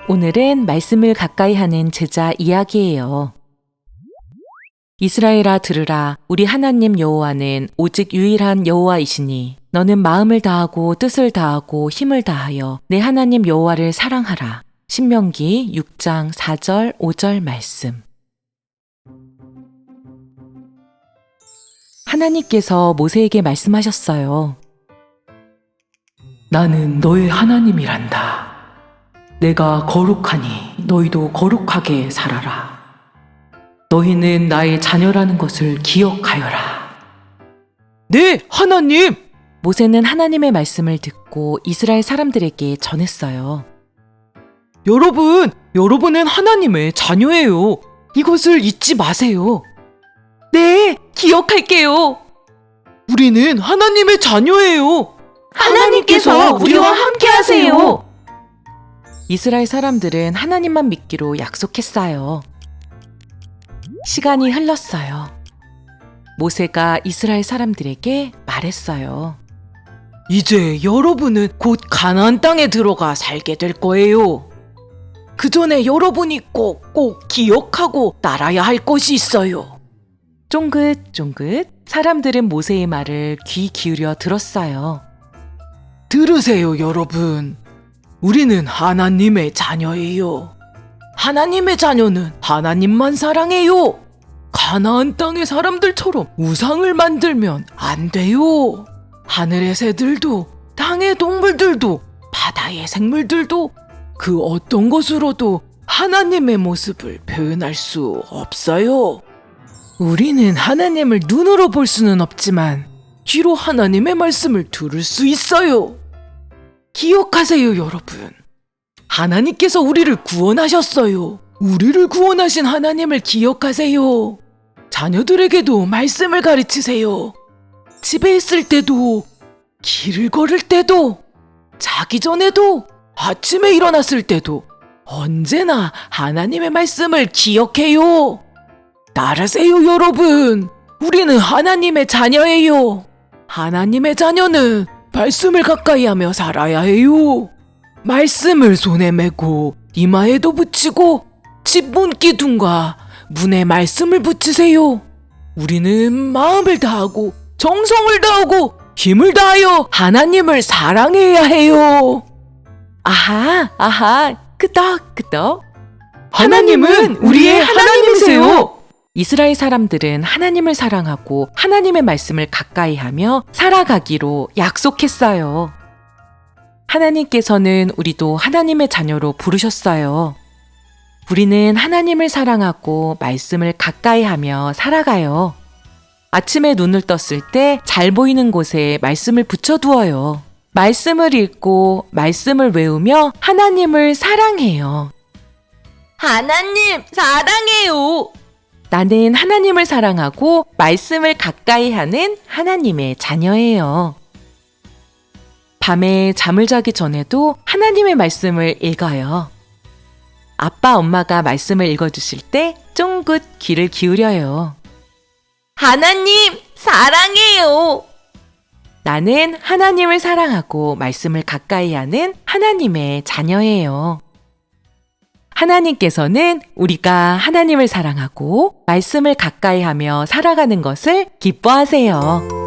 오늘은 말씀을 가까이 하는 제자 이야기예요. 이스라엘아 들으라. 우리 하나님 여호와는 오직 유일한 여호와이시니 너는 마음을 다하고 뜻을 다하고 힘을 다하여 내 하나님 여호와를 사랑하라. 신명기 6장 4절 5절 말씀. 하나님께서 모세에게 말씀하셨어요. 나는 너의 하나님이란다. 내가 거룩하니 너희도 거룩하게 살아라. 너희는 나의 자녀라는 것을 기억하여라. 네, 하나님! 모세는 하나님의 말씀을 듣고 이스라엘 사람들에게 전했어요. 여러분은 하나님의 자녀예요. 이것을 잊지 마세요. 네, 기억할게요. 우리는 하나님의 자녀예요. 하나님께서 우리와 함께 하세요. 이스라엘 사람들은 하나님만 믿기로 약속했어요. 시간이 흘렀어요. 모세가 이스라엘 사람들에게 말했어요. 이제 여러분은 곧 가나안 땅에 들어가 살게 될 거예요. 그 전에 여러분이 꼭 기억하고 따라야 할 것이 있어요. 쫑긋쫑긋 사람들은 모세의 말을 귀 기울여 들었어요. 들으세요, 여러분. 우리는 하나님의 자녀예요. 하나님의 자녀는 하나님만 사랑해요. 가나안 땅의 사람들처럼 우상을 만들면 안 돼요. 하늘의 새들도, 땅의 동물들도, 바다의 생물들도 그 어떤 것으로도 하나님의 모습을 표현할 수 없어요. 우리는 하나님을 눈으로 볼 수는 없지만 귀로 하나님의 말씀을 들을 수 있어요. 기억하세요, 여러분. 하나님께서 우리를 구원하셨어요. 우리를 구원하신 하나님을 기억하세요. 자녀들에게도 말씀을 가르치세요. 집에 있을 때도, 길을 걸을 때도, 자기 전에도, 아침에 일어났을 때도 언제나 하나님의 말씀을 기억해요. 따르세요, 여러분. 우리는 하나님의 자녀예요. 하나님의 자녀는 말씀을 가까이 하며 살아야 해요. 말씀을 손에 메고 이마에도 붙이고 집 문기둥과 문에 말씀을 붙이세요. 우리는 마음을 다하고 정성을 다하고 힘을 다하여 하나님을 사랑해야 해요. 아하, 끄덕끄덕. 하나님은 우리의 하나님이세요. 이스라엘 사람들은 하나님을 사랑하고 하나님의 말씀을 가까이 하며 살아가기로 약속했어요. 하나님께서는 우리도 하나님의 자녀로 부르셨어요. 우리는 하나님을 사랑하고 말씀을 가까이 하며 살아가요. 아침에 눈을 떴을 때 잘 보이는 곳에 말씀을 붙여두어요. 말씀을 읽고 말씀을 외우며 하나님을 사랑해요. 하나님, 사랑해요. 나는 하나님을 사랑하고 말씀을 가까이 하는 하나님의 자녀예요. 밤에 잠을 자기 전에도 하나님의 말씀을 읽어요. 아빠, 엄마가 말씀을 읽어주실 때 쫑긋 귀를 기울여요. 하나님, 사랑해요. 나는 하나님을 사랑하고 말씀을 가까이 하는 하나님의 자녀예요. 하나님께서는 우리가 하나님을 사랑하고 말씀을 가까이 하며 살아가는 것을 기뻐하세요.